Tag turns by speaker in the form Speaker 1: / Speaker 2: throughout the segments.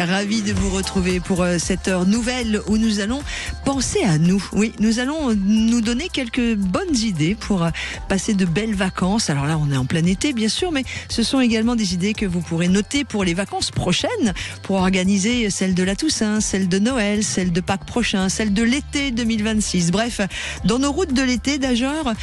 Speaker 1: Ravi de vous retrouver pour cette heure nouvelle où nous allons penser à nous. Oui, nous allons nous donner quelques bonnes idées pour passer de belles vacances. Alors là, on est en plein été, bien sûr, mais ce sont également des idées que vous pourrez noter pour les vacances prochaines, pour organiser celle de la Toussaint, celle de Noël, celle de Pâques prochain, celle de l'été 2026. Bref, dans nos routes de l'été, d'ageur,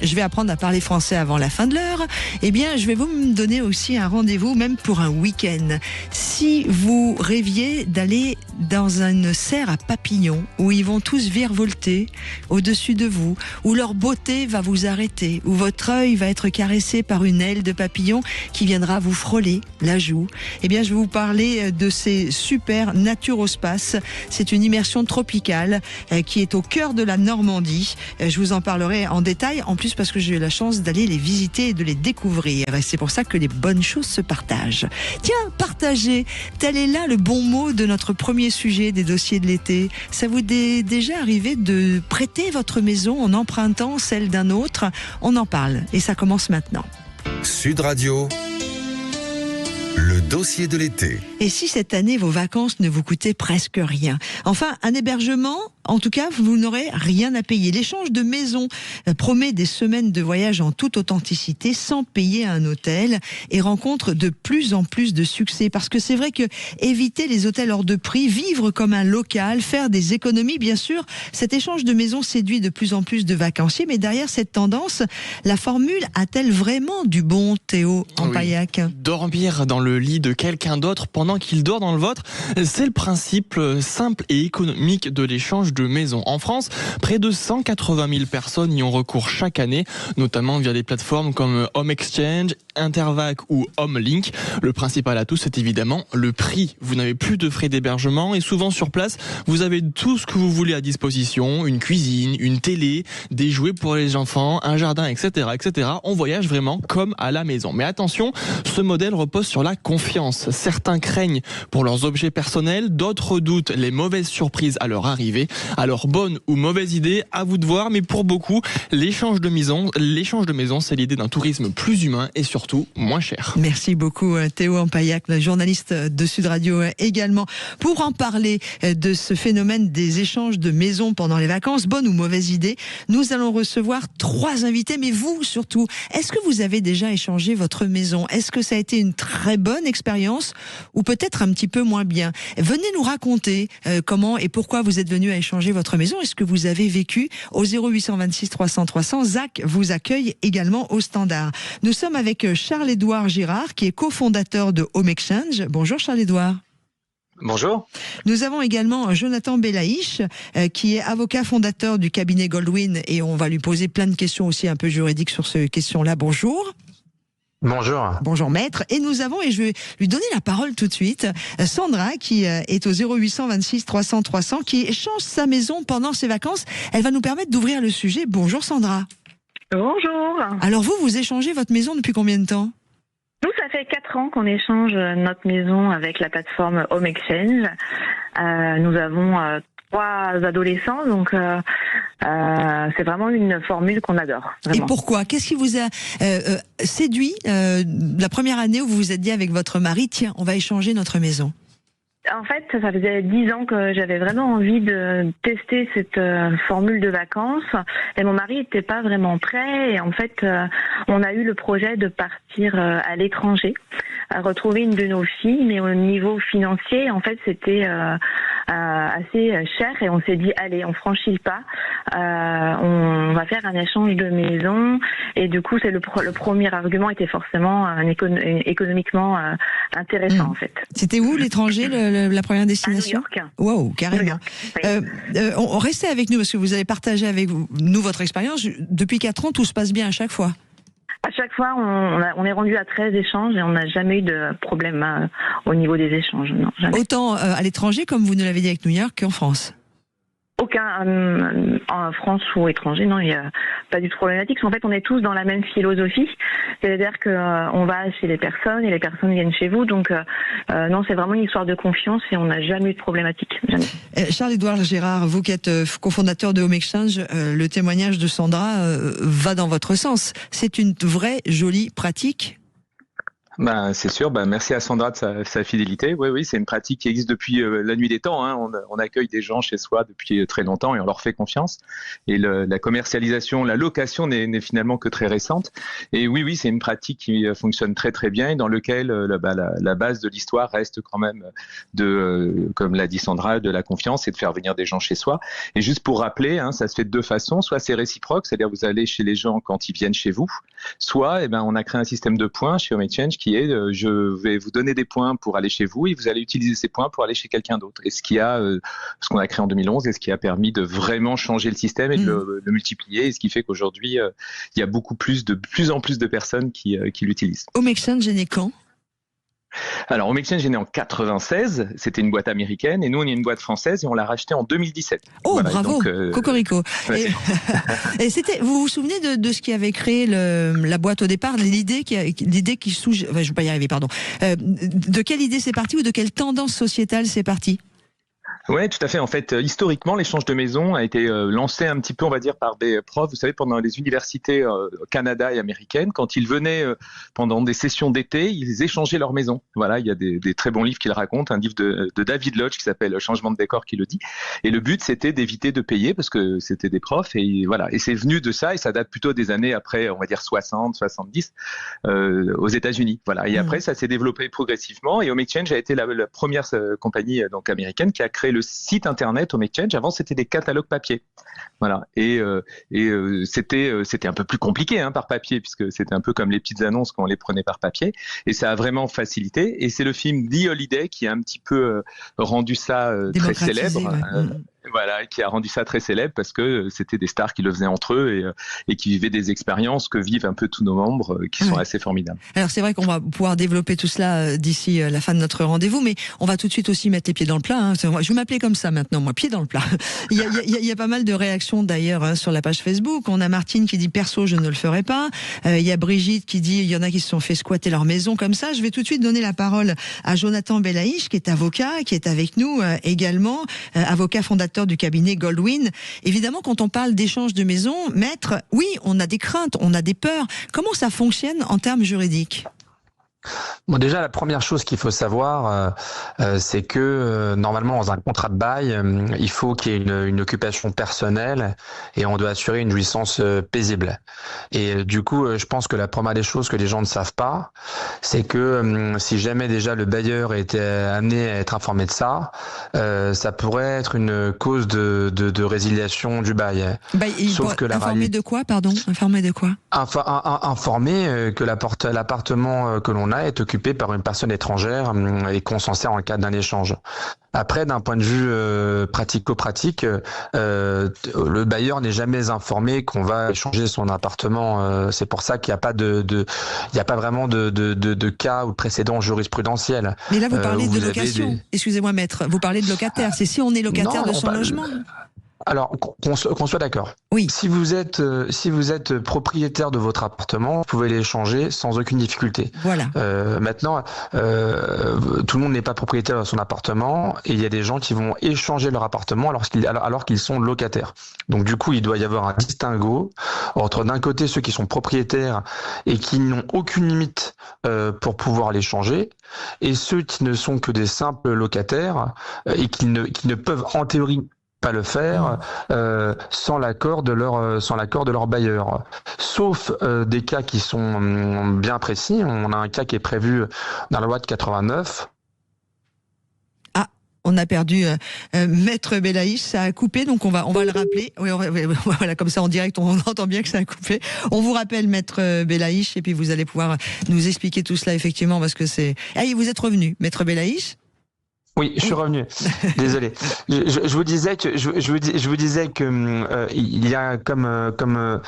Speaker 1: je vais apprendre à parler français avant la fin de l'heure. Eh bien, je vais vous me donner aussi un rendez-vous, même pour un week-end. Si vous rêviez d'aller dans une serre à papillons, où ils vont tous virevolter au-dessus de vous, où leur beauté va vous arrêter, où votre œil va être caressé par une aile de papillon qui viendra vous frôler la joue, eh bien, je vais vous parler de ces super Naturospace. C'est une immersion tropicale qui est au cœur de la Normandie. Je vous en parlerai en détail. En plus, parce que j'ai eu la chance d'aller les visiter et de les découvrir. Et c'est pour ça que les bonnes choses se partagent. Tiens, partager, tel est là le bon mot de notre premier sujet des dossiers de l'été. Ça vous est déjà arrivé de prêter votre maison en empruntant celle d'un autre? On en parle et ça commence maintenant.
Speaker 2: Sud Radio, le dossier de l'été.
Speaker 1: Et si cette année vos vacances ne vous coûtaient presque rien? Enfin, un hébergement, en tout cas, vous n'aurez rien à payer. L'échange de maison promet des semaines de voyage en toute authenticité, sans payer un hôtel, et rencontre de plus en plus de succès. Parce que c'est vrai que éviter les hôtels hors de prix, vivre comme un local, faire des économies, bien sûr, cet échange de maison séduit de plus en plus de vacanciers. Mais derrière cette tendance, la formule a-t-elle vraiment du bon, Théo Ampaillac?
Speaker 3: Dormir dans le lit de quelqu'un d'autre pendant qu'il dort dans le vôtre, c'est le principe simple et économique de l'échange de maison. En France, près de 180 000 personnes y ont recours chaque année, notamment via des plateformes comme Home Exchange, Intervac ou HomeLink. Le principal atout, c'est évidemment le prix. Vous n'avez plus de frais d'hébergement et souvent sur place, vous avez tout ce que vous voulez à disposition, une cuisine, une télé, des jouets pour les enfants, un jardin, etc., etc. On voyage vraiment comme à la maison. Mais attention, ce modèle repose sur la confiance. Certains craignent pour leurs objets personnels, d'autres doutent les mauvaises surprises à leur arrivée. Alors, bonne ou mauvaise idée, à vous de voir, mais pour beaucoup, l'échange de maison, c'est l'idée d'un tourisme plus humain et surtout moins cher.
Speaker 1: Merci beaucoup Théo Ampaillac, le journaliste de Sud Radio également. Pour en parler de ce phénomène des échanges de maisons pendant les vacances, bonne ou mauvaise idée, nous allons recevoir 3 invités, mais vous surtout, est-ce que vous avez déjà échangé votre maison? Est-ce que ça a été une très bonne expérience ou peut-être un petit peu moins bien? Venez nous raconter comment et pourquoi vous êtes venu à échanger votre maison. Est-ce que vous avez vécu au 0826 300 300? Zach vous accueille également au standard. Nous sommes avec Charles-Édouard Girard, qui est cofondateur de Home Exchange. Bonjour Charles-Édouard.
Speaker 4: Bonjour.
Speaker 1: Nous avons également Jonathan Belaïch, qui est avocat fondateur du cabinet Goldwyn, et on va lui poser plein de questions aussi un peu juridiques sur ces questions-là. Bonjour.
Speaker 4: Bonjour.
Speaker 1: Bonjour maître. Et nous avons, et je vais lui donner la parole tout de suite, Sandra, qui est au 0826 300 300, qui échange sa maison pendant ses vacances. Elle va nous permettre d'ouvrir le sujet. Bonjour Sandra.
Speaker 5: Bonjour.
Speaker 1: Alors vous échangez votre maison depuis combien de temps?
Speaker 5: Nous, ça fait 4 ans qu'on échange notre maison avec la plateforme Home Exchange. Nous avons 3 adolescents, donc c'est vraiment une formule qu'on adore. Vraiment.
Speaker 1: Et pourquoi? Qu'est-ce qui vous a séduit la première année où vous vous êtes dit avec votre mari, tiens, on va échanger notre maison?
Speaker 5: En fait, ça faisait 10 ans que j'avais vraiment envie de tester cette formule de vacances. Et mon mari n'était pas vraiment prêt. Et en fait, on a eu le projet de partir à l'étranger, à retrouver une de nos filles. Mais au niveau financier, en fait, c'était assez cher. Et on s'est dit, allez, on franchit le pas. On va faire un échange de maison. Et du coup, le premier argument était forcément économiquement intéressant, en fait.
Speaker 1: C'était où l'étranger, la première destination?
Speaker 5: À New York.
Speaker 1: Wow, carrément.
Speaker 5: New York, oui.
Speaker 1: On restez avec nous parce que vous avez partagé avec nous votre expérience. Depuis 4 ans, tout se passe bien à chaque fois.
Speaker 5: À chaque fois, on est rendu à 13 échanges et on n'a jamais eu de problème au niveau des échanges. Non, jamais.
Speaker 1: Autant à l'étranger, comme vous nous l'avez dit avec New York, qu'en France.
Speaker 5: Aucun en France ou étranger, non, il n'y a pas du tout problématique. En fait, on est tous dans la même philosophie, c'est-à-dire que on va chez les personnes et les personnes viennent chez vous. Donc non, c'est vraiment une histoire de confiance et on n'a jamais eu de problématique. Jamais.
Speaker 1: Charles-Édouard Girard, vous qui êtes cofondateur de Home Exchange, le témoignage de Sandra va dans votre sens. C'est une vraie jolie pratique.
Speaker 4: C'est sûr. Merci à Sandra de sa fidélité. Oui, oui, c'est une pratique qui existe depuis la nuit des temps. Hein. On accueille des gens chez soi depuis très longtemps et on leur fait confiance. Et la commercialisation, la location n'est finalement que très récente. Et oui, oui, c'est une pratique qui fonctionne très très bien et dans lequel la base de l'histoire reste quand même comme l'a dit Sandra, de la confiance et de faire venir des gens chez soi. Et juste pour rappeler, hein, ça se fait de deux façons. Soit c'est réciproque, c'est-à-dire vous allez chez les gens quand ils viennent chez vous. Soit, on a créé un système de points chez Home Exchange qui est je vais vous donner des points pour aller chez vous et vous allez utiliser ces points pour aller chez quelqu'un d'autre. Et ce qu'on a créé en 2011 et ce qui a permis de vraiment changer le système et de le multiplier. Et ce qui fait qu'aujourd'hui, il y a de plus en plus de personnes qui l'utilisent.
Speaker 1: Home Exchange est né quand ?
Speaker 4: Alors, Home Exchange est né en 96, c'était une boîte américaine, et nous, on est une boîte française, et on l'a racheté en 2017.
Speaker 1: Oh, voilà, bravo, donc, Cocorico.
Speaker 4: Ouais.
Speaker 1: Et vous vous souvenez de ce qui avait créé la boîte au départ, l'idée qui je vais pas y arriver, pardon. De quelle idée c'est parti ou de quelle tendance sociétale c'est parti ?
Speaker 4: Oui, tout à fait. En fait, historiquement, l'échange de maisons a été lancé un petit peu, on va dire, par des profs, vous savez, pendant les universités Canada et américaines. Quand ils venaient pendant des sessions d'été, ils échangeaient leurs maisons. Voilà, il y a des très bons livres qui le racontent. Un livre de David Lodge qui s'appelle Changement de décor qui le dit. Et le but, c'était d'éviter de payer parce que c'était des profs. Et voilà. Et c'est venu de ça et ça date plutôt des années après, on va dire 60, 70 aux États-Unis. Voilà. Et après, ça s'est développé progressivement. Et Home Exchange a été la première compagnie donc américaine qui a créé le site internet Home Exchange. Avant, c'était des catalogues papier. Voilà. Et c'était un peu plus compliqué par papier, puisque c'était un peu comme les petites annonces quand on les prenait par papier. Et ça a vraiment facilité. Et c'est le film The Holiday qui a un petit peu rendu ça très célèbre.
Speaker 1: Ouais.
Speaker 4: Voilà, qui a rendu ça très célèbre parce que c'était des stars qui le faisaient entre eux et qui vivaient des expériences que vivent un peu tous nos membres qui sont assez formidables.
Speaker 1: Alors c'est vrai qu'on va pouvoir développer tout cela d'ici la fin de notre rendez-vous, mais on va tout de suite aussi mettre les pieds dans le plat. Je vais m'appeler comme ça maintenant, moi, pieds dans le plat. Il y a pas mal de réactions d'ailleurs sur la page Facebook. On a Martine qui dit perso, je ne le ferai pas. Il y a Brigitte qui dit il y en a qui se sont fait squatter leur maison comme ça. Je vais tout de suite donner la parole à Jonathan Belaïch qui est avocat, qui est avec nous également, avocat fondateur du cabinet Goldwyn. Évidemment, quand on parle d'échange de maison, maître, oui, on a des craintes, on a des peurs. Comment ça fonctionne en termes juridiques ?
Speaker 6: Bon, déjà, la première chose qu'il faut savoir, c'est que normalement, dans un contrat de bail, il faut qu'il y ait une occupation personnelle et on doit assurer une jouissance paisible. Et du coup, je pense que la première des choses que les gens ne savent pas, c'est que si jamais déjà le bailleur était amené à être informé de ça, ça pourrait être une cause de résiliation du bail.
Speaker 1: Sauf que informé de quoi, pardon ? Informé de quoi ?
Speaker 6: Informé que l'appartement que l'on a est occupé par une personne étrangère et qu'on s'en sert en cas d'un échange. Après, d'un point de vue pratico-pratique, le bailleur n'est jamais informé qu'on va échanger son appartement. C'est pour ça qu'il n'y a pas il n'y a pas vraiment de cas ou de précédents jurisprudentiels.
Speaker 1: Mais là, vous parlez de location. Excusez-moi, maître. Vous parlez de locataire. C'est si on est locataire de son logement.
Speaker 6: Alors, qu'on soit d'accord.
Speaker 1: Oui.
Speaker 6: Si vous êtes propriétaire de votre appartement, vous pouvez l'échanger sans aucune difficulté.
Speaker 1: Voilà.
Speaker 6: Maintenant, tout le monde n'est pas propriétaire de son appartement et il y a des gens qui vont échanger leur appartement alors qu'ils sont locataires. Donc, du coup, il doit y avoir un distinguo entre d'un côté ceux qui sont propriétaires et qui n'ont aucune limite pour pouvoir l'échanger et ceux qui ne sont que des simples locataires et qui ne peuvent en théorie pas le faire sans l'accord de leur bailleur. Sauf des cas qui sont bien précis. On a un cas qui est prévu dans la loi de 89.
Speaker 1: Ah, on a perdu Maître Belaïch, ça a coupé, donc on va le rappeler. Oui, voilà, comme ça en direct, on entend bien que ça a coupé. On vous rappelle Maître Belaïch, et puis vous allez pouvoir nous expliquer tout cela effectivement, parce que c'est... Ah, vous êtes revenu, Maître Belaïch ?
Speaker 6: Oui, je suis revenu. Désolé. Je vous disais que il y a comme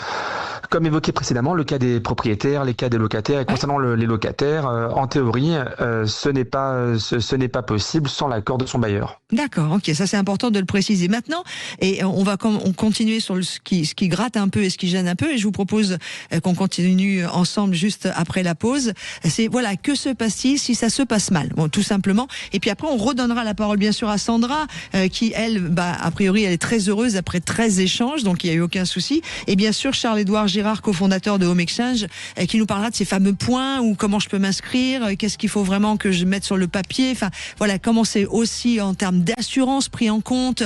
Speaker 6: évoqué précédemment le cas des propriétaires, les cas des locataires. Et concernant les locataires, en théorie, ce n'est pas possible sans l'accord de son bailleur.
Speaker 1: D'accord, ok, ça c'est important de le préciser maintenant. Et on va continuer sur ce qui gratte un peu et ce qui gêne un peu. Et je vous propose qu'on continue ensemble juste après la pause. C'est voilà, que se passe-t-il si ça se passe mal ? Bon, tout simplement. Et puis après on redonnera la parole bien sûr à Sandra, qui elle, a priori, elle est très heureuse après 13 échanges, donc il n'y a eu aucun souci. Et bien sûr, Charles-Édouard Girard, cofondateur de Home Exchange, qui nous parlera de ces fameux points, ou comment je peux m'inscrire, qu'est-ce qu'il faut vraiment que je mette sur le papier. Enfin, voilà, comment c'est aussi en termes d'assurance pris en compte.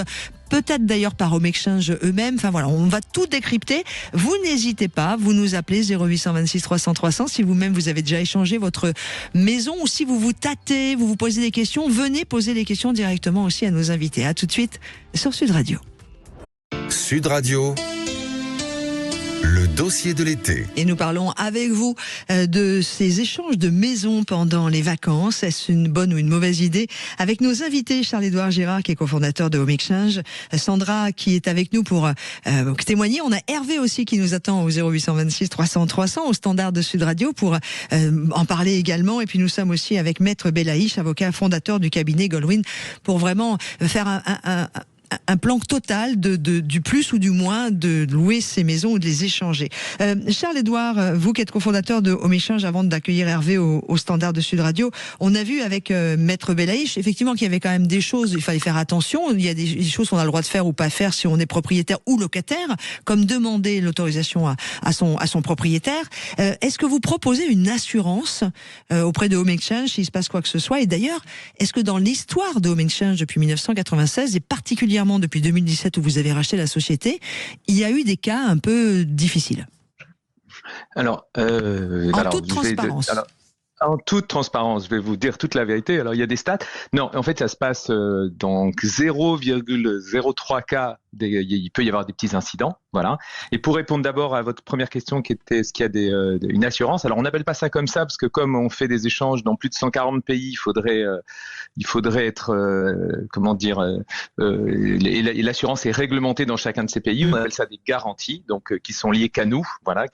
Speaker 1: Peut-être d'ailleurs par Home Exchange eux-mêmes. Enfin voilà, on va tout décrypter. Vous n'hésitez pas, vous nous appelez 0826 300 300 si vous-même vous avez déjà échangé votre maison, ou si vous vous tâtez, vous vous posez des questions, venez poser les questions directement aussi à nos invités. À tout de suite sur Sud Radio.
Speaker 2: Sud Radio, le dossier de l'été.
Speaker 1: Et nous parlons avec vous de ces échanges de maisons pendant les vacances. Est-ce une bonne ou une mauvaise idée? Avec nos invités, Charles-Édouard Girard, qui est cofondateur de Home Exchange, Sandra, qui est avec nous pour témoigner. On a Hervé aussi qui nous attend au 0826 300 300 au standard de Sud Radio pour en parler également. Et puis nous sommes aussi avec Maître Belaïch, avocat fondateur du cabinet Goldwyn, pour vraiment faire un plan total du plus ou du moins de louer ces maisons ou de les échanger. Charles-Édouard, vous qui êtes cofondateur de Home Exchange, avant d'accueillir Hervé au standard de Sud Radio, on a vu avec Maître Belaïch, effectivement, qu'il y avait quand même des choses, il fallait faire attention. Il y a des choses qu'on a le droit de faire ou pas faire si on est propriétaire ou locataire, comme demander l'autorisation à son propriétaire. Est-ce que vous proposez une assurance auprès de Home Exchange s'il se passe quoi que ce soit? Et d'ailleurs, est-ce que dans l'histoire de Home Exchange depuis 1996 et particulièrement depuis 2017 où vous avez racheté la société, il y a eu des cas un peu difficiles? En toute transparence.
Speaker 4: En toute transparence, je vais vous dire toute la vérité. Alors, il y a des stats. Non, en fait, ça se passe dans 0,03 cas. Il peut y avoir des petits incidents, voilà. Et pour répondre d'abord à votre première question, qui était est-ce qu'il y a une assurance? Alors, on n'appelle pas ça comme ça parce que comme on fait des échanges dans plus de 140 pays, il faudrait être, et l'assurance est réglementée dans chacun de ces pays. On appelle ça des garanties, donc qui sont liées qu'à nous, voilà,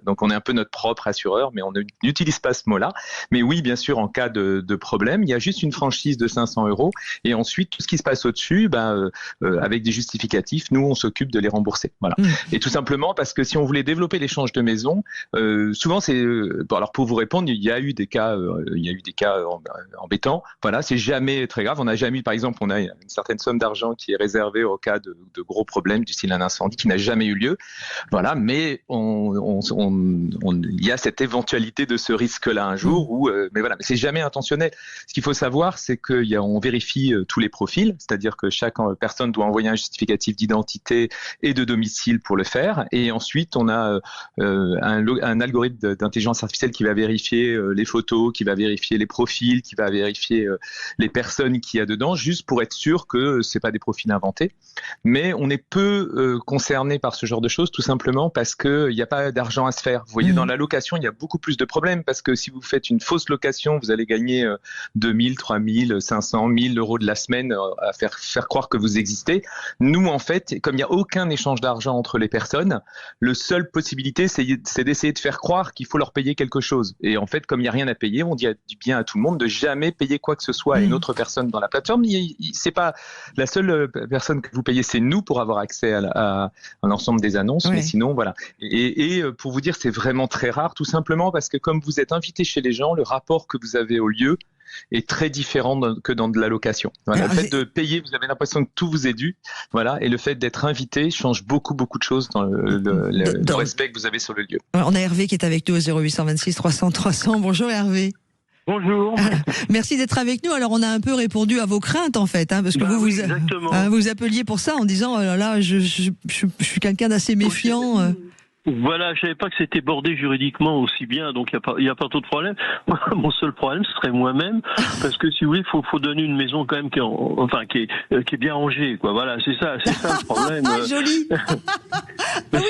Speaker 4: donc on est un peu notre propre assureur, mais on n'utilise pas ce mot-là. Mais oui, bien sûr, en cas de problème, il y a juste une franchise de 500 €. Et ensuite, tout ce qui se passe au-dessus, avec des justificatifs, nous, on s'occupe de les rembourser. Voilà. Et tout simplement parce que si on voulait développer l'échange de maisons, souvent c'est... alors pour vous répondre, il y a eu des cas, embêtants. Voilà, c'est jamais très grave. On n'a jamais eu, par exemple, on a une certaine somme d'argent qui est réservée au cas de gros problèmes du style un incendie qui n'a jamais eu lieu. Voilà, mais il y a cette éventualité de ce risque-là un jour. Mais voilà, mais c'est jamais intentionnel. Ce qu'il faut savoir, c'est qu'on vérifie tous les profils, c'est-à-dire que chaque personne doit envoyer un justificatif d'identité et de domicile pour le faire. Et ensuite, on a un algorithme d'intelligence artificielle qui va vérifier les photos, qui va vérifier les profils, qui va vérifier les personnes qu'il y a dedans, juste pour être sûr que c'est pas des profils inventés. Mais on est peu concerné par ce genre de choses, tout simplement parce qu'il n'y a pas d'argent à se faire. Vous voyez, dans la location, il y a beaucoup plus de problèmes parce que si vous faites une fausse location, vous allez gagner 2000, 3000, 500, 1000 € de la semaine à faire croire que vous existez. Nous, en fait, comme il n'y a aucun échange d'argent entre les personnes, la seule possibilité, c'est d'essayer de faire croire qu'il faut leur payer quelque chose. Et en fait, comme il n'y a rien à payer, on dit bien à tout le monde de jamais payer quoi que ce soit à une autre personne dans la plateforme. C'est pas la seule personne que vous payez, c'est nous pour avoir accès à l'ensemble des annonces. Oui. Mais sinon, voilà. Et pour vous dire, c'est vraiment très rare, tout simplement parce que comme vous êtes invité chez les gens, le rapport que vous avez au lieu est très différent que dans de la location. Voilà, le fait de payer, vous avez l'impression que tout vous est dû. Voilà, et le fait d'être invité change beaucoup de choses dans le respect que vous avez sur le lieu.
Speaker 1: On a Hervé qui est avec nous au 0826 300 300. Bonjour Hervé.
Speaker 7: Bonjour.
Speaker 1: Merci d'être avec nous. Alors on a un peu répondu à vos craintes en fait, parce que vous appeliez pour ça en disant oh là là, je suis quelqu'un d'assez méfiant.
Speaker 7: Voilà, je savais pas que c'était bordé juridiquement aussi bien, donc il y a pas trop de problème. Mon seul problème, ce serait moi-même, parce que si vous voulez, faut donner une maison quand même qui est bien rangée, quoi. Voilà, c'est ça le problème.
Speaker 1: Joli.
Speaker 7: Mais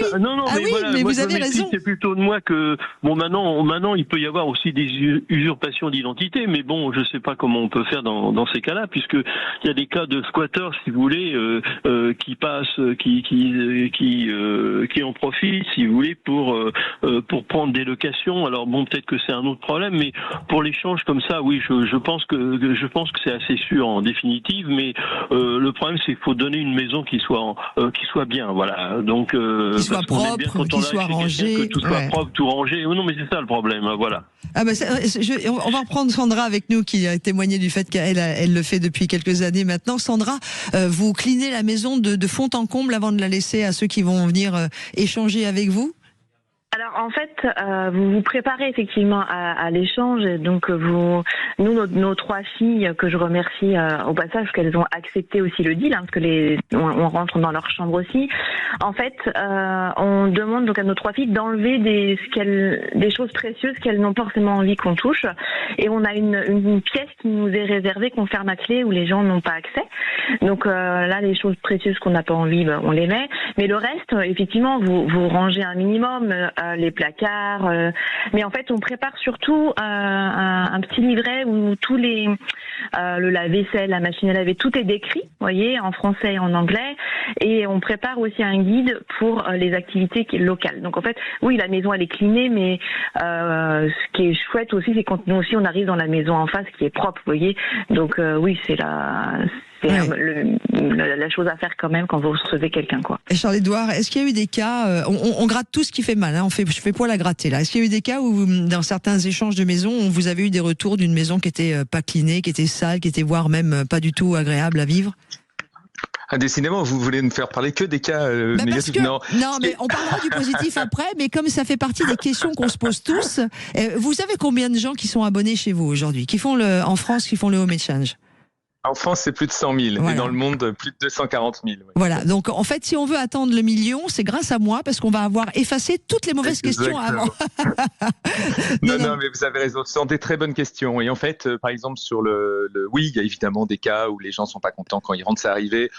Speaker 1: vous avez raison.
Speaker 7: C'est plutôt de moi que maintenant il peut y avoir aussi des usurpations d'identité, mais bon, je sais pas comment on peut faire dans ces cas-là, puisque il y a des cas de squatteurs, si vous voulez, qui passent, qui en profitent. si vous voulez, pour prendre des locations. Alors bon, peut-être que c'est un autre problème, mais pour l'échange comme ça, oui, je pense que c'est assez sûr en définitive. Mais le problème, c'est qu'il faut donner une maison qui soit bien, voilà. Donc
Speaker 1: qui soit propre, qui soit rangé,
Speaker 7: que tout soit propre, tout rangé. Non, mais c'est ça le problème, voilà.
Speaker 1: Ah bah on va reprendre Sandra avec nous qui a témoigné du fait qu'elle le fait depuis quelques années maintenant. Sandra, vous cleanez la maison de fond en comble avant de la laisser à ceux qui vont venir échanger avec vous?
Speaker 5: Alors en fait, vous vous préparez effectivement à l'échange. Donc nous, nos 3 filles que je remercie au passage parce qu'elles ont accepté aussi le deal, parce que on rentre dans leur chambre aussi. En fait, on demande donc à nos 3 filles d'enlever des choses précieuses qu'elles n'ont pas forcément envie qu'on touche. Et on a une pièce qui nous est réservée, qu'on ferme à clé, où les gens n'ont pas accès. Donc là, les choses précieuses qu'on n'a pas envie, on les met. Mais le reste, effectivement, vous rangez un minimum. Les placards, mais en fait on prépare surtout un petit livret où tous le lave-vaisselle, la machine à laver, tout est décrit, vous voyez, en français et en anglais, et on prépare aussi un guide pour les activités locales. Donc en fait, oui, la maison elle est cleanée, mais ce qui est chouette aussi, c'est quand nous aussi on arrive dans la maison en face qui est propre, vous voyez. Donc oui, c'est la chose à faire quand même quand vous recevez quelqu'un, quoi.
Speaker 1: Et Charles-Édouard, est-ce qu'il y a eu des cas, on gratte tout ce qui fait mal, je fais poil à gratter là. Est-ce qu'il y a eu des cas où, dans certains échanges de maisons, vous avez eu des retours d'une maison qui était pas cleanée, qui était sale, qui était voire même pas du tout agréable à vivre?
Speaker 4: Décidément, vous voulez ne faire parler que des cas négatifs.
Speaker 1: Non, mais on parlera du positif après, mais comme ça fait partie des questions qu'on se pose tous, vous savez combien de gens qui sont abonnés chez vous aujourd'hui, en France, qui font le home exchange?
Speaker 4: En France, c'est plus de 100 000,
Speaker 1: voilà.
Speaker 4: Et dans le monde, plus de 240 000. Ouais.
Speaker 1: Voilà, donc en fait, si on veut atteindre le million, c'est grâce à moi, parce qu'on va avoir effacé toutes les mauvaises questions avant.
Speaker 4: non, mais vous avez raison, ce sont des très bonnes questions. Et en fait, par exemple, sur oui, il y a évidemment des cas où les gens sont pas contents quand ils rentrent, c'est arrivé.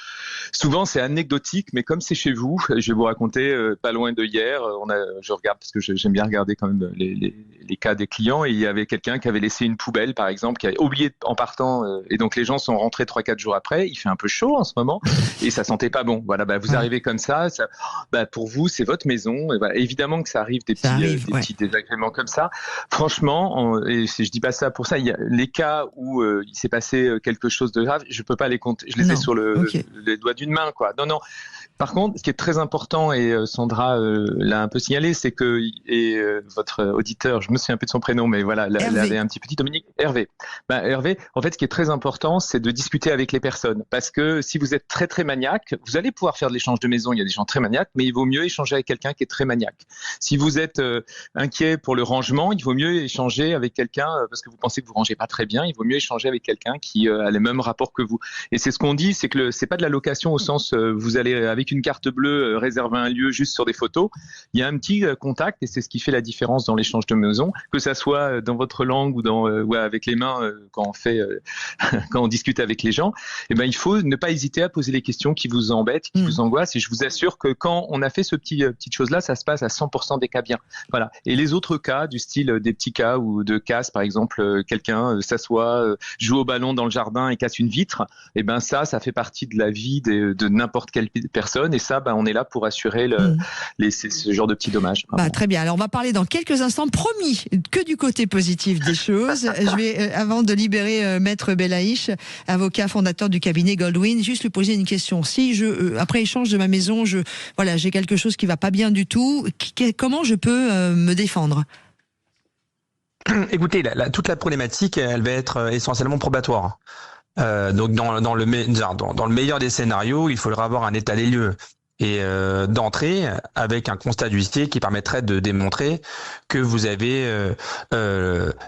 Speaker 4: Souvent, c'est anecdotique, mais comme c'est chez vous, je vais vous raconter, pas loin de hier, je regarde, parce que j'aime bien regarder quand même les cas des clients, et il y avait quelqu'un qui avait laissé une poubelle, par exemple, qui avait oublié en partant, et donc les gens sont rentrés 3-4 jours après, il fait un peu chaud en ce moment, et ça sentait pas bon. Voilà, vous arrivez comme ça, pour vous, c'est votre maison, et évidemment que ça arrive des petits désagréments comme ça. Franchement, et je dis pas ça pour ça, il y a les cas où il s'est passé quelque chose de grave, je peux pas les compter, je les ai sur les doigts d'une main, quoi. Non. Par contre, ce qui est très important, et Sandra l'a un peu signalé, c'est que, votre auditeur, je me souviens un peu de son prénom, mais voilà, l'avait un petit Dominique, Hervé. Hervé, en fait, ce qui est très important, c'est de discuter avec les personnes. Parce que si vous êtes très, très maniaque, vous allez pouvoir faire de l'échange de maison, il y a des gens très maniaques, mais il vaut mieux échanger avec quelqu'un qui est très maniaque. Si vous êtes inquiet pour le rangement, il vaut mieux échanger avec quelqu'un, parce que vous pensez que vous rangez pas très bien, il vaut mieux échanger avec quelqu'un qui a les mêmes rapports que vous. Et c'est ce qu'on dit, c'est que c'est pas de la location au sens, vous allez avec une carte bleue réserver un lieu juste sur des photos. Il y a un petit contact, et c'est ce qui fait la différence dans l'échange de maison, que ça soit dans votre langue ou avec les mains quand on discute avec les gens. Il faut ne pas hésiter à poser les questions qui vous embêtent, qui vous angoissent. Et je vous assure que quand on a fait ce petite chose-là, ça se passe à 100% des cas bien. Voilà. Et les autres cas, du style des petits cas ou de casse, par exemple, quelqu'un s'assoit, joue au ballon dans le jardin et casse une vitre. Ça fait partie de la vie de n'importe quelle personne. Et ça, on est là pour assurer ce genre de petits dommages.
Speaker 1: Très bien. Alors, on va parler dans quelques instants, promis, que du côté positif des choses. Je vais, avant de libérer Maître Belaïch, avocat fondateur du cabinet Goldwyn, juste lui poser une question. Si après échange de ma maison, j'ai quelque chose qui va pas bien du tout, comment je peux me défendre?
Speaker 6: Écoutez, toute la problématique, elle va être essentiellement probatoire. Donc dans le meilleur des scénarios, il faudra avoir un état des lieux et d'entrée avec un constat d'huissier qui permettrait de démontrer que vous avez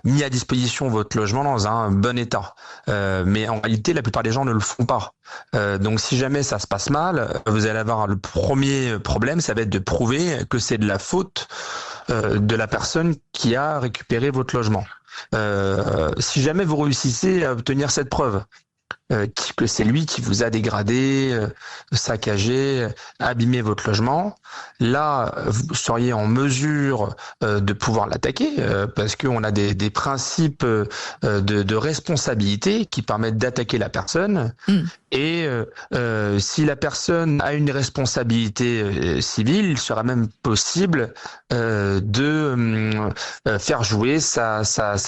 Speaker 6: mis à disposition votre logement dans un bon état. Mais en réalité, la plupart des gens ne le font pas. Donc si jamais ça se passe mal, vous allez avoir le premier problème, ça va être de prouver que c'est de la faute de la personne qui a récupéré votre logement. Si jamais vous réussissez à obtenir cette preuve, qui que c'est lui qui vous a dégradé, saccagé, abîmé votre logement, là, vous seriez en mesure de pouvoir l'attaquer parce qu'on a des principes de responsabilité qui permettent d'attaquer la personne. Et si la personne a une responsabilité civile, il sera même possible de faire jouer sa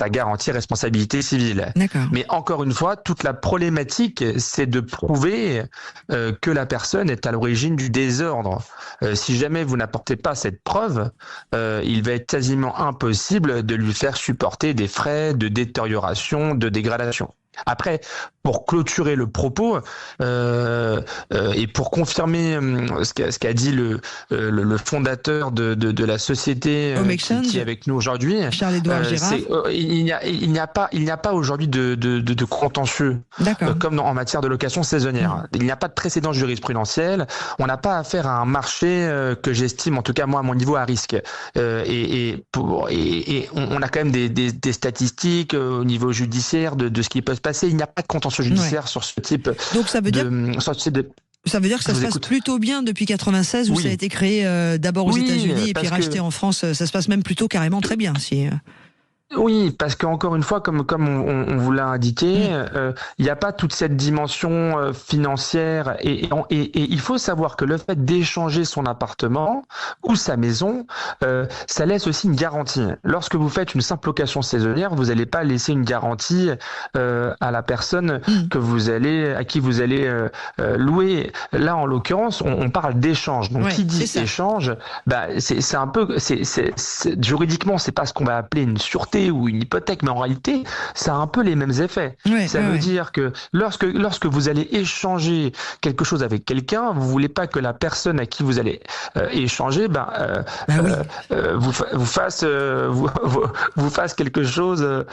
Speaker 6: garantie responsabilité civile.
Speaker 1: D'accord.
Speaker 6: Mais encore une fois, toute la problématique, c'est de prouver que la personne est à l'origine du désordre. Si jamais vous n'apportez pas cette preuve, il va être quasiment impossible de lui faire supporter des frais de détérioration, de dégradation. Après, pour clôturer le propos et pour confirmer ce qu'a dit le fondateur de la société qui est avec nous aujourd'hui,
Speaker 1: Charles-Édouard Gérard,
Speaker 6: il n'y a pas aujourd'hui de contentieux comme en matière de location saisonnière. Il n'y a pas de précédent jurisprudentiel. On n'a pas affaire à un marché que j'estime, en tout cas moi à mon niveau, à risque. Et on a quand même des statistiques au niveau judiciaire de ce qui peut se passer. Il n'y a pas de contentieux judiciaire sur ce type.
Speaker 1: Donc ça veut dire ça veut dire que ça se passe plutôt bien depuis 96 où ça a été créé d'abord aux États-Unis et puis racheté en France. Ça se passe même plutôt carrément très bien.
Speaker 6: Oui, parce qu'encore une fois, comme on vous l'a indiqué, il n'y a pas toute cette dimension financière et il faut savoir que le fait d'échanger son appartement ou sa maison, ça laisse aussi une garantie. Lorsque vous faites une simple location saisonnière, vous n'allez pas laisser une garantie à la personne à qui vous allez louer. Là, en l'occurrence, on parle d'échange. Donc, qui dit échange, c'est un peu, juridiquement, c'est pas ce qu'on va appeler une sûreté ou une hypothèque, mais en réalité, ça a un peu les mêmes effets. Ça veut dire que lorsque vous allez échanger quelque chose avec quelqu'un, vous voulez pas que la personne à qui vous allez échanger, vous fasse quelque chose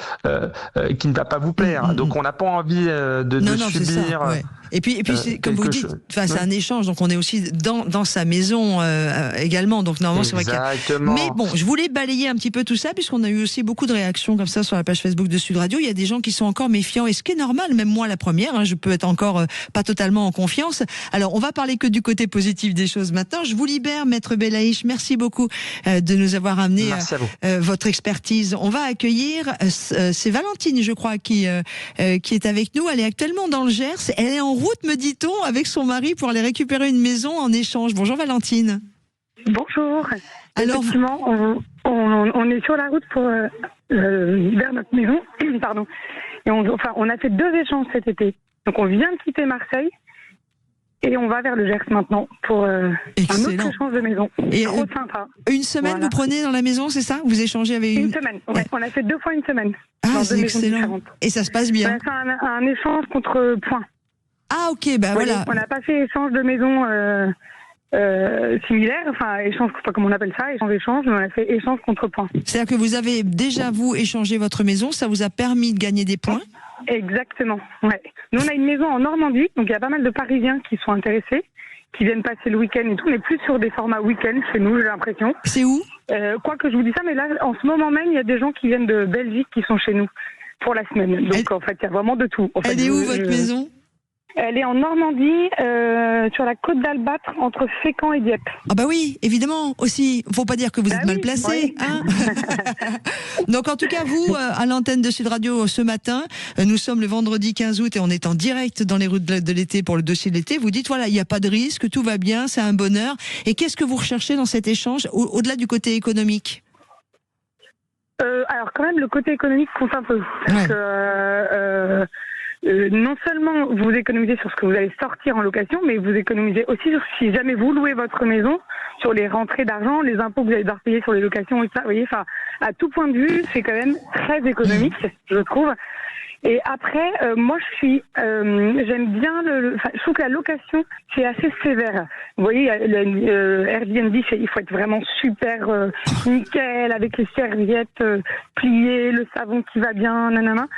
Speaker 6: qui ne va pas vous plaire. Donc, on n'a pas envie de subir.
Speaker 1: Et puis c'est, comme vous dites, c'est un échange, donc on est aussi dans sa maison également. Donc normalement, c'est vrai que. Mais bon, je voulais balayer un petit peu tout ça, puisqu'on a eu aussi beaucoup de réactions comme ça sur la page Facebook de Sud Radio. Il y a des gens qui sont encore méfiants, et ce qui est normal, même moi la première, je peux être encore pas totalement en confiance. Alors, on va parler que du côté positif des choses maintenant. Je vous libère, Maître Belaïch. Merci beaucoup de nous avoir amené votre expertise. On va accueillir, c'est Valentine, je crois, qui est avec nous. Elle est actuellement dans le Gers. Elle est en route, me dit-on, avec son mari pour aller récupérer une maison en échange. Bonjour Valentine.
Speaker 8: Bonjour.
Speaker 1: Alors,
Speaker 8: effectivement, on est sur la route pour vers notre maison, pardon. Et on a fait 2 échanges cet été. Donc on vient de quitter Marseille et on va vers le Gers maintenant pour un autre échange de maison. Et trop sympa.
Speaker 1: Une semaine, vous prenez dans la maison, c'est ça? Vous échangez avec
Speaker 8: une semaine. Ouais, on a fait 2 fois une semaine.
Speaker 1: Ah, c'est excellent. Et ça se passe bien.
Speaker 8: On a fait un échange contre points.
Speaker 1: Ah, ok, voilà.
Speaker 8: On n'a pas fait échange de maison similaire, échange, pas comme on appelle ça, échange, mais on a fait échange contre points.
Speaker 1: C'est-à-dire que vous avez déjà, vous, échangé votre maison, ça vous a permis de gagner des points?
Speaker 8: Exactement, ouais. Nous, on a une maison en Normandie, donc il y a pas mal de Parisiens qui sont intéressés, qui viennent passer le week-end et tout, mais plus sur des formats week-end chez nous, j'ai l'impression.
Speaker 1: C'est où?
Speaker 8: Quoi que je vous dis ça, mais là, en ce moment même, il y a des gens qui viennent de Belgique qui sont chez nous pour la semaine. Donc, en fait, il y a vraiment de tout.
Speaker 1: Elle est où, votre maison?
Speaker 8: Elle est en Normandie, sur la côte d'Albâtre, entre Fécamp et Dieppe.
Speaker 1: Ah bah oui, évidemment, aussi. Faut pas dire que vous êtes mal placé. Hein. Donc en tout cas, vous, à l'antenne de Sud Radio ce matin, nous sommes le vendredi 15 août et on est en direct dans les routes de l'été pour le dossier de l'été. Vous dites, voilà, il n'y a pas de risque, tout va bien, c'est un bonheur. Et qu'est-ce que vous recherchez dans cet échange, au-delà du côté économique?
Speaker 8: Alors quand même, le côté économique compte un peu. Parce que... non seulement vous économisez sur ce que vous allez sortir en location, mais vous économisez aussi sur si jamais vous louez votre maison, sur les rentrées d'argent, les impôts que vous allez devoir payer sur les locations et ça. Vous voyez, à tout point de vue, c'est quand même très économique, je trouve. Et après, moi, j'aime bien je trouve que la location, c'est assez sévère. Vous voyez, Airbnb, il faut être vraiment super nickel, avec les serviettes pliées, le savon qui va bien, nanana.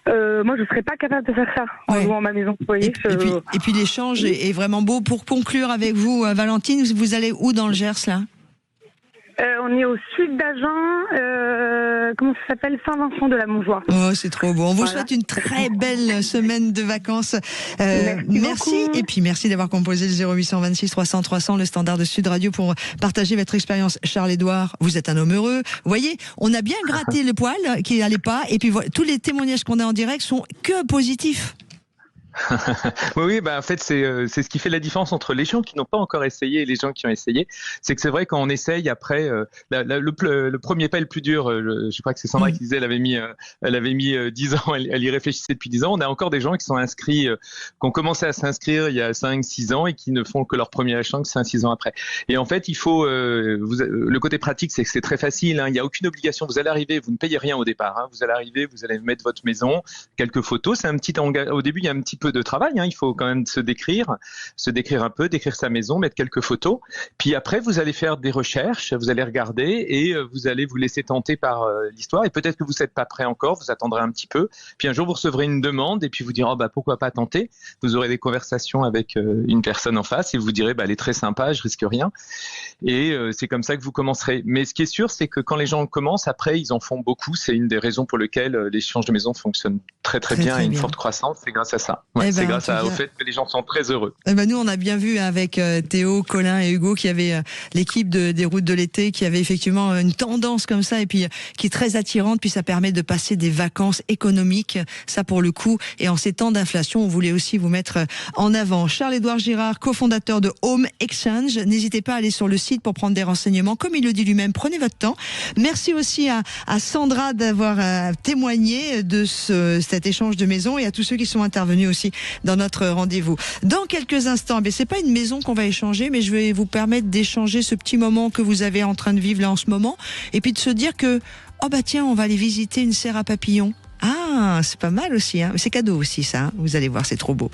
Speaker 8: Moi, je serais pas capable de faire ça en louant ma maison. Vous voyez,
Speaker 1: et puis l'échange est vraiment beau. Pour conclure avec vous, Valentine, vous allez où dans le Gers là?
Speaker 8: On est au sud d'Agen, comment ça s'appelle, Saint-Vincent de la Montjoie.
Speaker 1: Oh, c'est trop beau. On vous
Speaker 8: Voilà.
Speaker 1: souhaite une très belle semaine de vacances. Merci. Et puis merci d'avoir composé le 0826 300 300, le standard de Sud Radio, pour partager votre expérience. Charles-Édouard, vous êtes un homme heureux. Vous voyez, on a bien gratté le poil qui allait pas. Et puis tous les témoignages qu'on a en direct sont que positifs.
Speaker 4: Oui, en fait, c'est ce qui fait la différence entre les gens qui n'ont pas encore essayé et les gens qui ont essayé. C'est que c'est vrai, quand on essaye, après, le premier pas le plus dur, je crois que c'est Sandra qui disait, elle avait mis 10 ans, elle y réfléchissait depuis 10 ans. On a encore des gens qui sont inscrits, qui ont commencé à s'inscrire il y a 5-6 ans et qui ne font que leur premier échange 5-6 ans après. Et en fait, il faut, le côté pratique, c'est que c'est très facile, hein, il n'y a aucune obligation. Vous allez arriver, vous ne payez rien au départ, hein, vous allez arriver, vous allez mettre votre maison, quelques photos. C'est un petit au début, il y a un petit peu de travail, hein. Il faut quand même se décrire un peu, décrire sa maison, mettre quelques photos. Puis après, vous allez faire des recherches, vous allez regarder et vous allez vous laisser tenter par l'histoire. Et peut-être que vous n'êtes pas prêt encore, vous attendrez un petit peu. Puis un jour, vous recevrez une demande et puis vous direz, pourquoi pas tenter. Vous aurez des conversations avec une personne en face et vous direz, elle est très sympa, je risque rien. Et c'est comme ça que vous commencerez. Mais ce qui est sûr, c'est que quand les gens commencent, après, ils en font beaucoup. C'est une des raisons pour lesquelles l'échange de maison fonctionne très bien et une forte croissance. C'est grâce à ça. Ouais, c'est grâce au fait que les gens sont très heureux.
Speaker 1: Nous, on a bien vu avec Théo, Colin et Hugo qu'il y avait l'équipe des routes de l'été qui avait effectivement une tendance comme ça et puis qui est très attirante. Puis ça permet de passer des vacances économiques, ça pour le coup. Et en ces temps d'inflation, on voulait aussi vous mettre en avant. Charles-Édouard Girard, cofondateur de Home Exchange. N'hésitez pas à aller sur le site pour prendre des renseignements. Comme il le dit lui-même, prenez votre temps. Merci aussi à Sandra d'avoir témoigné de cet échange de maison et à tous ceux qui sont intervenus aussi dans notre rendez-vous. Dans quelques instants, c'est pas une maison qu'on va échanger, mais je vais vous permettre d'échanger ce petit moment que vous avez en train de vivre là en ce moment, et puis de se dire que tiens, on va aller visiter une serre à papillons. Ah, c'est pas mal aussi, hein. C'est cadeau aussi ça, hein. Vous allez voir, c'est trop beau.